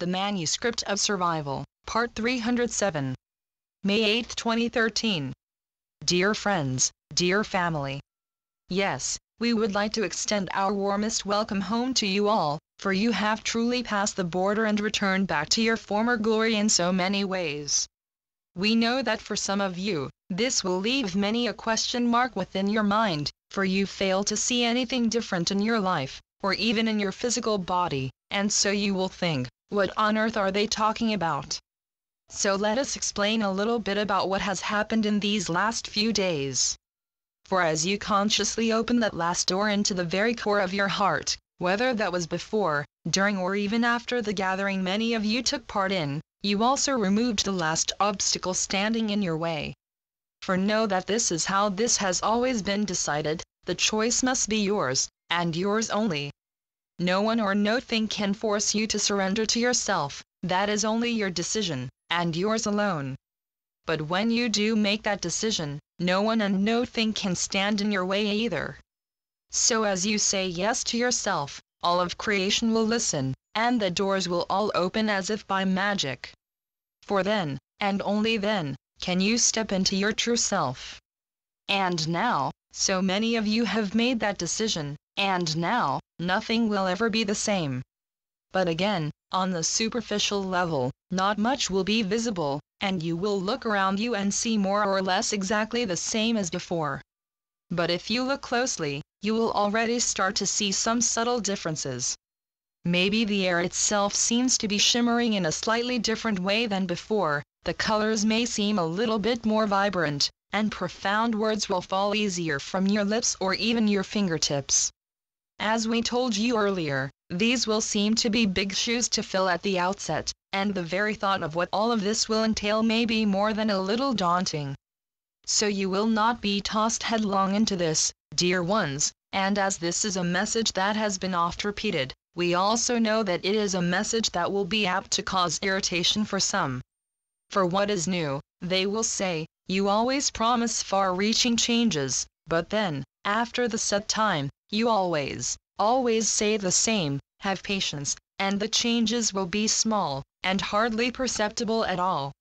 The Manuscript of Survival, Part 307. May 8, 2013. Dear friends, dear family. Yes, we would like to extend our warmest welcome home to you all, for you have truly passed the border and returned back to your former glory in so many ways. We know that for some of you, this will leave many a question mark within your mind, for you fail to see anything different in your life, or even in your physical body, and so you will think, what on earth are they talking about? So let us explain a little bit about what has happened in these last few days. For as you consciously open that last door into the very core of your heart, whether that was before, during or even after the gathering many of you took part in, you also removed the last obstacle standing in your way. For know that this is how this has always been decided, the choice must be yours, and yours only. No one or no thing can force you to surrender to yourself, that is only your decision, and yours alone. But when you do make that decision, no one and no thing can stand in your way either. So as you say yes to yourself, all of creation will listen, and the doors will all open as if by magic. For then, and only then, can you step into your true self. And now, so many of you have made that decision, and now, nothing will ever be the same. But again, on the superficial level, not much will be visible, and you will look around you and see more or less exactly the same as before. But if you look closely, you will already start to see some subtle differences. Maybe the air itself seems to be shimmering in a slightly different way than before, the colors may seem a little bit more vibrant, and profound words will fall easier from your lips or even your fingertips. As we told you earlier, these will seem to be big shoes to fill at the outset, and the very thought of what all of this will entail may be more than a little daunting. So you will not be tossed headlong into this, dear ones, and as this is a message that has been oft repeated, we also know that it is a message that will be apt to cause irritation for some. For what is new, they will say, you always promise far-reaching changes, but then, after the set time, you always say the same, have patience, and the changes will be small, and hardly perceptible at all.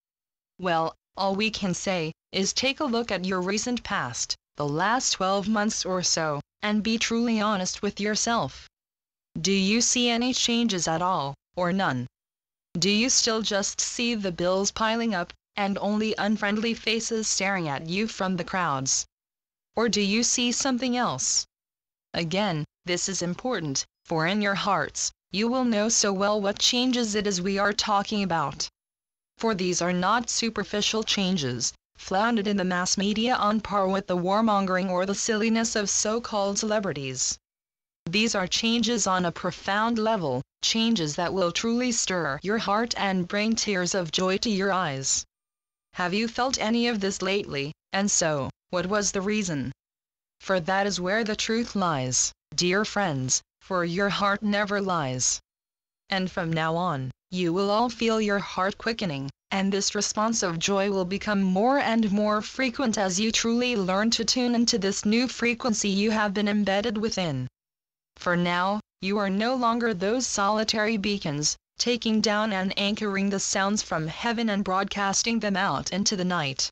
Well, all we can say, is take a look at your recent past, the last 12 months or so, and be truly honest with yourself. Do you see any changes at all, or none? Do you still just see the bills piling up, and only unfriendly faces staring at you from the crowds? Or do you see something else? Again, this is important, for in your hearts, you will know so well what changes it is we are talking about. For these are not superficial changes, flaunted in the mass media on par with the warmongering or the silliness of so-called celebrities. These are changes on a profound level, changes that will truly stir your heart and bring tears of joy to your eyes. Have you felt any of this lately, and so, what was the reason? For that is where the truth lies, dear friends, for your heart never lies. And from now on, you will all feel your heart quickening, and this response of joy will become more and more frequent as you truly learn to tune into this new frequency you have been embedded within. For now, you are no longer those solitary beacons, taking down and anchoring the sounds from heaven and broadcasting them out into the night.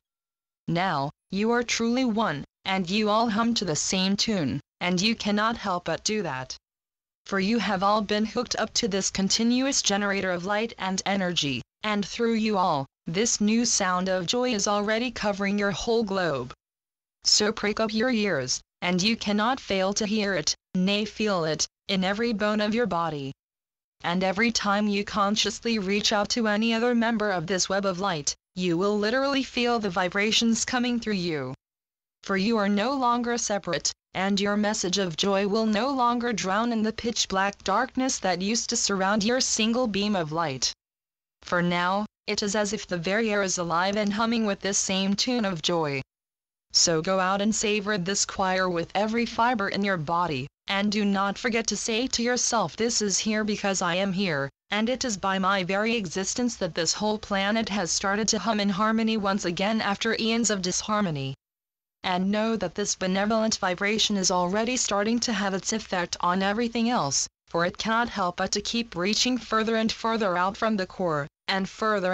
Now, you are truly one, and you all hum to the same tune, and you cannot help but do that. For you have all been hooked up to this continuous generator of light and energy, and through you all, this new sound of joy is already covering your whole globe. So prick up your ears, and you cannot fail to hear it, nay feel it, in every bone of your body. And every time you consciously reach out to any other member of this web of light, you will literally feel the vibrations coming through you. For you are no longer separate, and your message of joy will no longer drown in the pitch-black darkness that used to surround your single beam of light. For now, it is as if the very air is alive and humming with this same tune of joy. So go out and savor this choir with every fiber in your body, and do not forget to say to yourself, this is here because I am here, and it is by my very existence that this whole planet has started to hum in harmony once again after eons of disharmony. And know that this benevolent vibration is already starting to have its effect on everything else, for it cannot help but to keep reaching further and further out from the core, and further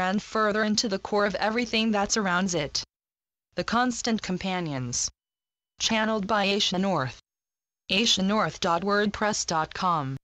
into the core of everything that surrounds it. The Constant Companions. Channeled by Asia North. asianorth.wordpress.com